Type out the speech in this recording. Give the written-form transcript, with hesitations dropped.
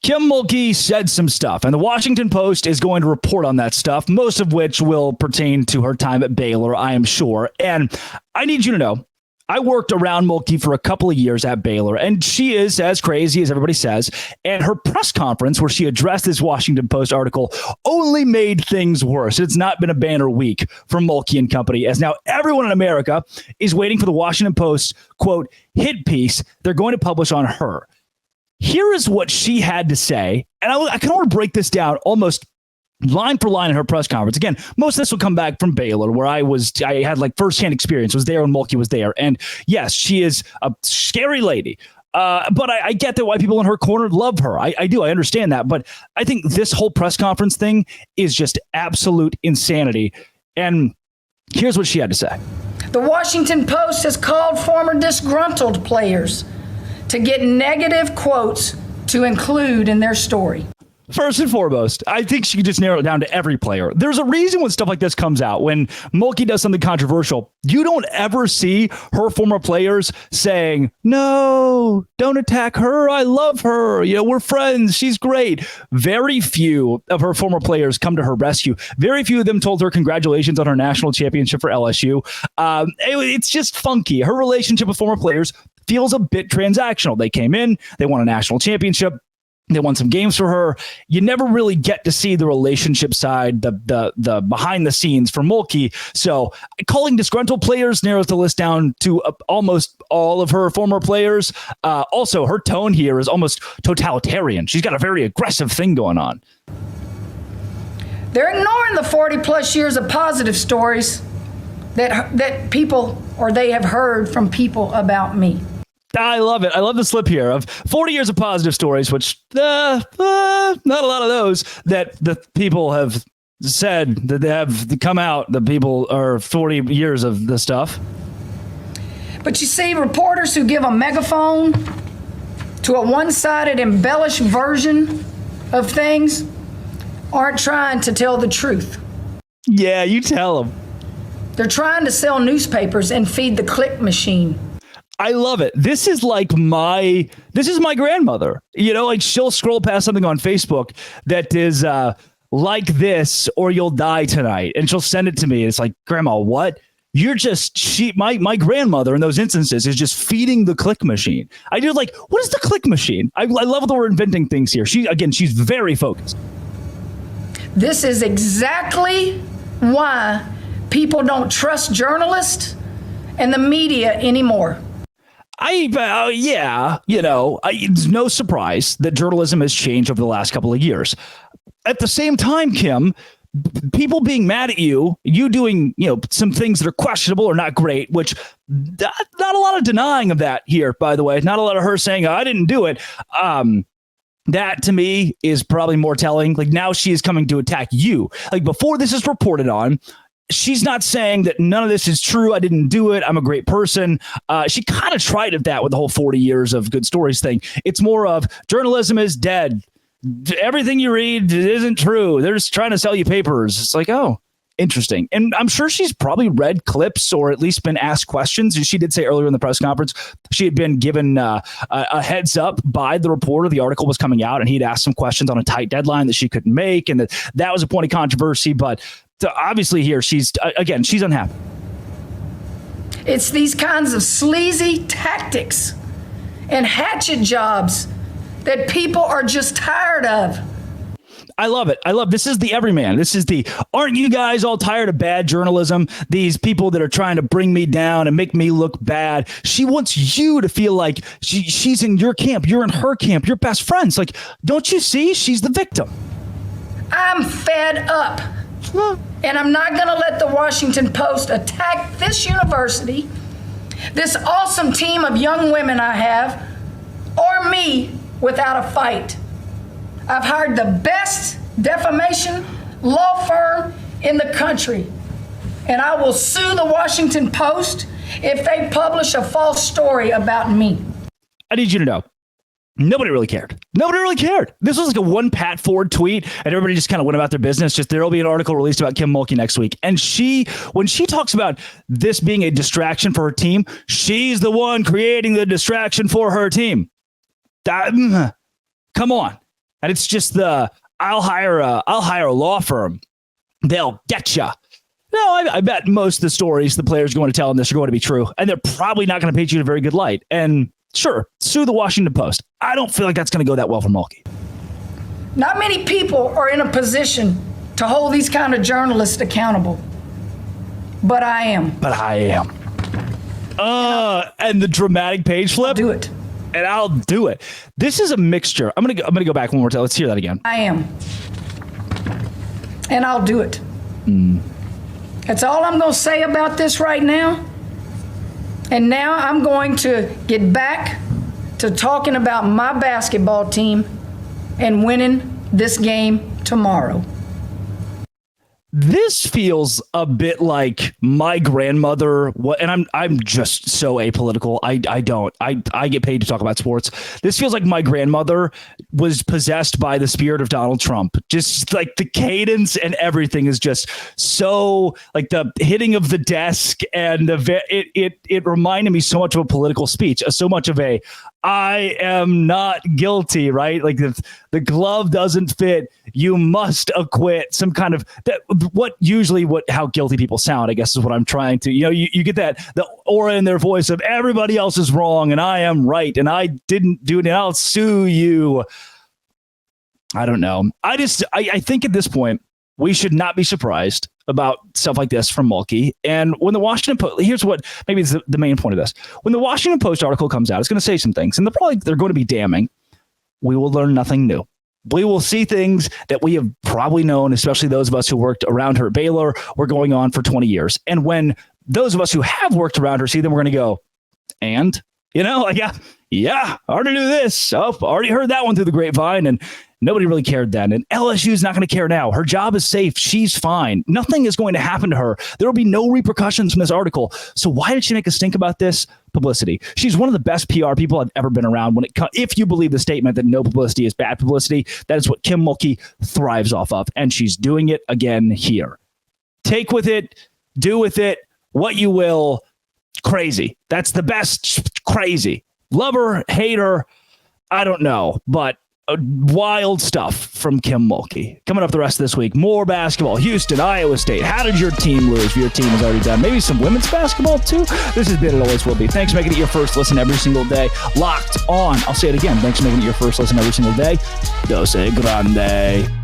Kim Mulkey said some stuff, and the Washington Post is going to report on that stuff, most of which will pertain to her time at Baylor, I am sure. And I need you to know, I worked around Mulkey for a couple of years at Baylor, and she is as crazy as everybody says. And her press conference where she addressed this Washington Post article only made things worse. It's not been a banner week for Mulkey and company, as now everyone in America is waiting for the Washington Post, quote, hit piece they're going to publish on her. Here is what she had to say, and I kind of want to break this down almost line for line in her press conference. Again, most of this will come back from Baylor, where I had like firsthand experience, was there when Mulkey was there. And yes, she is a scary lady. But I get that why people in her corner love her. I do. I understand that. But I think this whole press conference thing is just absolute insanity. And here's what she had to say. The Washington Post has called former disgruntled players to get negative quotes to include in their story. First and foremost, I think she could just narrow it down to every player. There's a reason when stuff like this comes out, when Mulkey does something controversial, you don't ever see her former players saying, no, don't attack her. I love her. You know, we're friends. She's great. Very few of her former players come to her rescue. Very few of them told her congratulations on her national championship for LSU. It's just funky. Her relationship with former players feels a bit transactional. They came in, they won a national championship. They won some games for her. You never really get to see the relationship side, the behind the scenes for Mulkey. So calling disgruntled players narrows the list down to almost all of her former players. Also, her tone here is almost totalitarian. She's got a very aggressive thing going on. They're ignoring the 40 plus years of positive stories that people or they have heard from people about me. I love it. I love the slip here of 40 years of positive stories, which not a lot of those that the people have said that they have come out. The people are 40 years of the stuff. But you see, reporters who give a megaphone to a one-sided, embellished version of things aren't trying to tell the truth. Yeah, you tell them. They're trying to sell newspapers and feed the click machine. I love it. This is my grandmother. You know, like she'll scroll past something on Facebook that is like this, or you'll die tonight. And she'll send it to me. It's like, Grandma, what? You're just my grandmother in those instances is just feeding the click machine. I do like, what is the click machine? I love that we're inventing things here. She's very focused. This is exactly why people don't trust journalists and the media anymore. It's no surprise that journalism has changed over the last couple of years. At the same time, Kim, people being mad at you doing, some things that are questionable or not great, which not a lot of denying of that here, by the way. Not a lot of her saying, I didn't do it. That to me is probably more telling. Like now she is coming to attack you. Like before this is reported on, she's not saying that none of this is true. I didn't do it. I'm a great person. She kind of tried at that with the whole 40 years of good stories thing. It's more of journalism is dead. Everything you read isn't true. They're just trying to sell you papers. It's like, oh, interesting. And I'm sure she's probably read clips or at least been asked questions. She did say earlier in the press conference, she had been given a heads up by the reporter. The article was coming out and he'd asked some questions on a tight deadline that she couldn't make. And that was a point of controversy. But obviously here, she's unhappy. It's these kinds of sleazy tactics and hatchet jobs that people are just tired of. I love it. This is the everyman. This is aren't you guys all tired of bad journalism? These people that are trying to bring me down and make me look bad. She wants you to feel like she's in your camp. You're in her camp. You're best friends. Like, don't you see? She's the victim. I'm fed up. And I'm not going to let the Washington Post attack this university, this awesome team of young women I have, or me without a fight. I've hired the best defamation law firm in the country, and I will sue the Washington Post if they publish a false story about me. I need you to know. Nobody really cared. This was like a one Pat Ford tweet and everybody just kind of went about their business. Just there'll be an article released about Kim Mulkey next week. And when she talks about this being a distraction for her team, she's the one creating the distraction for her team. Come on. And it's just I'll hire a law firm. They'll get you. No, I bet most of the stories the players are going to tell in this are going to be true, and they're probably not going to paint you in a very good light. And sure, sue the Washington Post. I don't feel like that's going to go that well for Mulkey. Not many people are in a position to hold these kind of journalists accountable, but I am. And the dramatic page flip. I'll do it. And I'll do it. This is a mixture. I'm gonna go back one more time. Let's hear that again. I am. And I'll do it. That's all I'm going to say about this right now. And now I'm going to get back to talking about my basketball team and winning this game tomorrow. This feels a bit like my grandmother. And I'm just so apolitical. I get paid to talk about sports. This feels like my grandmother was possessed by the spirit of Donald Trump. Just like the cadence and everything is just so like the hitting of the desk, and it reminded me so much of a political speech, so much of a I am not guilty, right? Like the glove doesn't fit. You must acquit. Some kind of how guilty people sound, I guess, is what I'm trying to, you get the aura in their voice of everybody else is wrong and I am right and I didn't do it and I'll sue you. I don't know. I think at this point, we should not be surprised about stuff like this from Mulkey. And when the Washington Post, here's what maybe is the main point of this. When the Washington Post article comes out, it's going to say some things, and they're going to be damning. We will learn nothing new. We will see things that we have probably known, especially those of us who worked around her at Baylor, were going on for 20 years. And when those of us who have worked around her see them, we're going to go, and, I already knew this. Oh, already heard that one through the grapevine. And nobody really cared then. And LSU is not going to care now. Her job is safe. She's fine. Nothing is going to happen to her. There will be no repercussions from this article. So why did she make a stink about this? Publicity. She's one of the best PR people I've ever been around. If you believe the statement that no publicity is bad publicity, that is what Kim Mulkey thrives off of. And she's doing it again here. Take with it, do with it what you will. Crazy. That's the best. Crazy. Love her, hate her. I don't know, but wild stuff from Kim Mulkey. Coming up the rest of this week, more basketball. Houston, Iowa State. How did your team lose? If your team has already done. Maybe some women's basketball too. This has been It Always Will Be. Thanks for making it your first listen every single day. Locked on. I'll say it again. Thanks for making it your first listen every single day. Dose Grande.